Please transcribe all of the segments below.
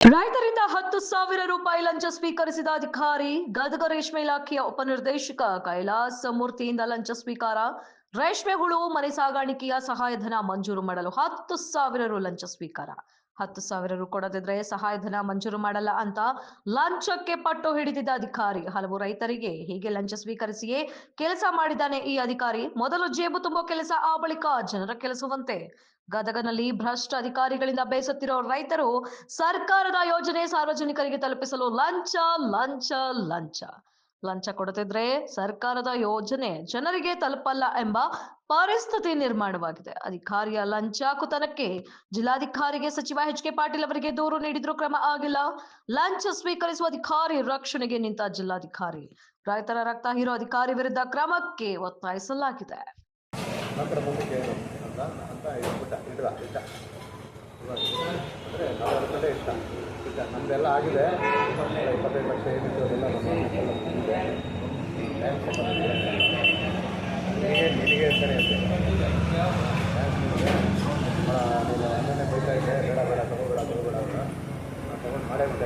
ರೈತರಿಂದ 10,000 ರೂಪಾಯಿ ಲಂಚ ಸ್ವೀಕರಿಸಿದ ಅಧಿಕಾರಿ. ಗದಗ ರೇಷ್ಮೆ ಇಲಾಖೆಯ ಉಪನಿರ್ದೇಶಕ ಕೈಲಾಸ್ ಮೂರ್ತಿಯಿಂದ ಲಂಚ ಸ್ವೀಕಾರ. ರೇಷ್ಮೆ ಹುಳು ಮನೆ ಸಾಗಾಣಿಕೆಯ ಸಹಾಯಧನ ಮಂಜೂರು ಮಾಡಲು 10,000 ರು ಲಂಚ ಸ್ವೀಕಾರ. 10,000 ರು ಕೊಡದಿದ್ರೆ ಸಹಾಯಧನ ಮಂಜೂರು ಮಾಡಲ್ಲ ಅಂತ ಲಂಚಕ್ಕೆ ಪಟ್ಟು ಹಿಡಿದಿದ್ದ ಅಧಿಕಾರಿ. ಹಲವು ರೈತರಿಗೆ ಹೀಗೆ ಲಂಚ ಸ್ವೀಕರಿಸಿಯೇ ಕೆಲಸ ಮಾಡಿದ್ದಾನೆ ಈ ಅಧಿಕಾರಿ. ಮೊದಲು ಜೇಬು ತುಂಬೋ ಕೆಲಸ, ಆ ಬಳಿಕ ಜನರ ಕೆಲಸವಂತೆ. ಗದಗನಲ್ಲಿ ಭ್ರಷ್ಟ ಅಧಿಕಾರಿಗಳಿಂದ ಬೇಸತ್ತಿರೋ ರೈತರು ಸರ್ಕಾರದ ಯೋಜನೆ ಸಾರ್ವಜನಿಕರಿಗೆ ತಲುಪಿಸಲು ಲಂಚ ಲಂಚ ಲಂಚ ಲಂಚ ಕೊಡುತ್ತಿದ್ರೆ ಸರ್ಕಾರದ ಯೋಜನೆ ಜನರಿಗೆ ತಲುಪಲ್ಲ ಎಂಬ ಪರಿಸ್ಥಿತಿ ನಿರ್ಮಾಣವಾಗಿದೆ. ಅಧಿಕಾರಿಯ ಲಂಚ ಕುತನಕ್ಕೆ ಜಿಲ್ಲಾಧಿಕಾರಿಗೆ ಸಚಿವ ಎಚ್.ಕೆ. ಪಾಟೀಲ್ ಅವರಿಗೆ ದೂರು ನೀಡಿದ್ರೂ ಕ್ರಮ ಆಗಿಲ್ಲ. ಲಂಚ ಸ್ವೀಕರಿಸುವ ಅಧಿಕಾರಿ ರಕ್ಷಣೆಗೆ ನಿಂತ ಜಿಲ್ಲಾಧಿಕಾರಿ. ರೈತರ ರಕ್ತ ಹೀರೋ ಅಧಿಕಾರಿ ವಿರುದ್ಧ ಕ್ರಮಕ್ಕೆ ಒತ್ತಾಯಿಸಲಾಗಿದೆ. ಅಂದರೆ 40 ಕಡೆ ಇಷ್ಟ ನಮ್ಮದೆಲ್ಲ ಆಗಿದೆ. 25 ಲಕ್ಷ ಏನಿತ್ತು ಅದೆಲ್ಲ ನಿನಗೆ ಅಂತಾನೆ ನೀನು ಅನ್ನೇ ಬೈತಾ ಇದೆ, ಬೇಡ ಬೇಡ ತಗೋಬೇಡ ಅಂತ ನಾನು ತಗೊಂಡು ಮಾಡೇ ಆಗಲಿ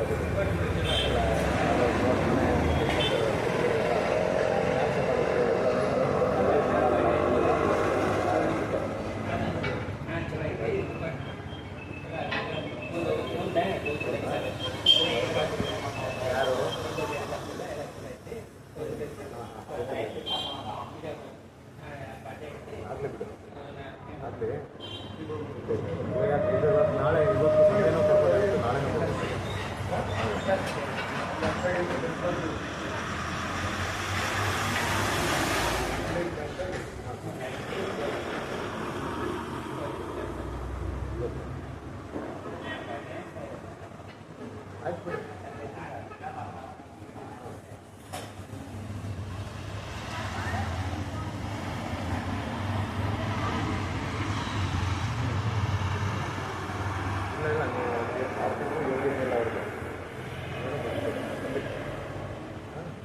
ನಾಳೆ ಇವತ್ತು ಸಂಜೆನೂ ಕೊಡ್ಬೋದಾಗಿತ್ತು, ನಾಳೆನೂ ಕೊಡ್ಬೋದು. ಆಯ್ತು ಬಿಡಿ. ಇಲ್ಲ ನೀವು ಯೋಗ್ಯತೆಲ್ಲ ಅವ್ರಿಗೆ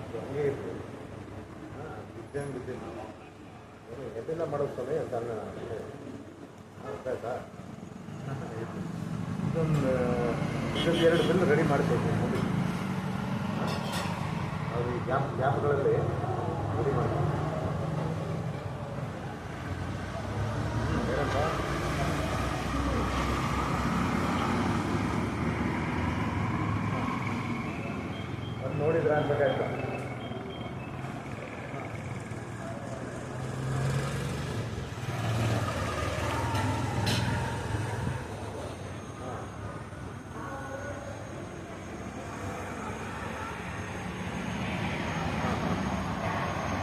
ಅದು ಹಂಗೆ ಇತ್ತು. ಬಿದ್ದೇನು ಎದೆಲ್ಲ ಮಾಡೋದು ಸಮಯ ಅಂತ ಅರ್ಥ ಆಯ್ತಾ? ಇದೊಂದು 2 ಬಿಲ್ ರೆಡಿ ಮಾಡ್ಬೇಕು ನೋಡಿ. ಅದು ಈ ಗ್ಯಾಪ್ಗಳಲ್ಲಿ ರೆಡಿ ಮಾಡ್ಬೇಕು. ಏನಪ್ಪ ಅದು ನೋಡಿದ್ರೆ ಅನ್ಬೇಕಾಯ್ತು.